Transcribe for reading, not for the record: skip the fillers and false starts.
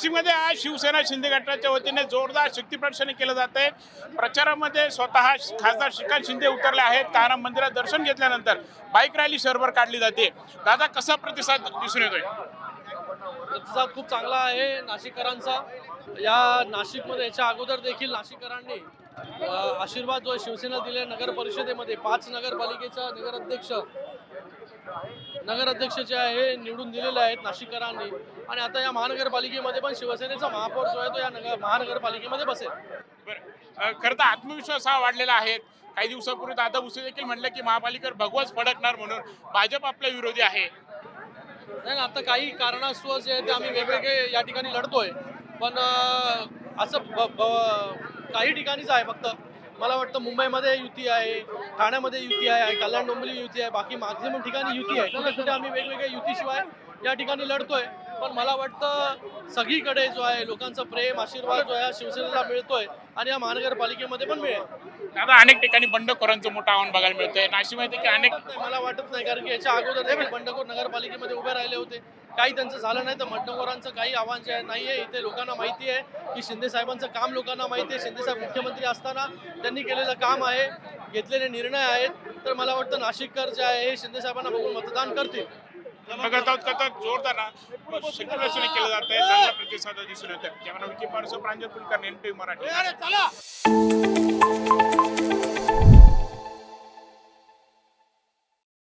नाशिकमध्ये आज शिवसेना शिंदे गटाच्या वतीने जोरदार शक्तीप्रदर्शन केलं जात आहे। प्रचारामध्ये स्वतः खासदार श्रीकांत शिंदे उतरले आहेत। ताराम मंदिरात दर्शन घेतल्यानंतर बाईक रॅली शहरभर काढली जाते। दादा, कसा प्रतिसाद दिसून येतोय? प्रतिसाद खूप चांगला आहे नाशिककरांचा। या नाशिकमध्ये याच्या अगोदर देखील नाशिककरांनी आशीर्वाद जो शिवसेना दिले नगर परिषदेमध्ये 5 नगरपालिकेचा नगराध्यक्ष जे आहे निवडून दिलेले आहेत नाशिककरांनी। आणि आता या महानगरपालिकेमध्ये पण शिवसेनेचा महापौर जो आहे तो या महानगरपालिकेमध्ये बसेल। खरं तर आत्मविश्वास हा वाढलेला आहे। काही दिवसापूर्वी दादा भुसे देखील म्हणले की महापालिकेवर भगवाच फडकणार म्हणून भाजप आपल्या विरोधी आहे। नाही ना, आता काही कारणास्तव जे आहे ते आम्ही वेगवेगळे या ठिकाणी लढतोय, पण असं काही ठिकाणीच आहे। फक्त मला वाटतं मुंबईमध्ये युती आहे, ठाण्यामध्ये युती आहे, कल्याण डोंबिवली युती आहे, बाकी मॅक्झिमम ठिकाणी युती आहे। कुठे आम्ही वेगवेगळ्या युतीशिवाय या ठिकाणी लढतोय, पण मला वाटतं सगळीकडे जो आहे लोकांचा प्रेम आशीर्वाद जो आहे शिवसेनेला मिळतोय आणि या महानगरपालिकेमध्ये पण मिळेल। दादा, अनेक ठिकाणी बंडखोरांचं मोठं आव्हान बघायला मिळतंय। नाशिकमध्ये की अनेक मला वाटत नाही, कारण की याच्या अगोदर देखील बंडखोर नगरपालिकेमध्ये उभे राहिले होते, काही त्यांचं झालं नाही। तर बंडखोरांचं काही आव्हान जे नाहीये। इथे लोकांना माहिती आहे की शिंदे साहेबांचं काम लोकांना माहिती आहे। शिंदे साहेब मुख्यमंत्री असताना त्यांनी केलेलं काम आहे, घेतलेले निर्णय आहेत। तर मला वाटतं नाशिककर जे आहे हे शिंदे साहेबांना बघून मतदान करतील। बघत आहोत का तर जोरदार शक्तीप्रदर्शन केलं जात आहे। चांगला प्रतिसाद दिसून येतोय। कॅमेरा विकी पारसो, प्रांजल कुलकर्णी, NTV मराठी।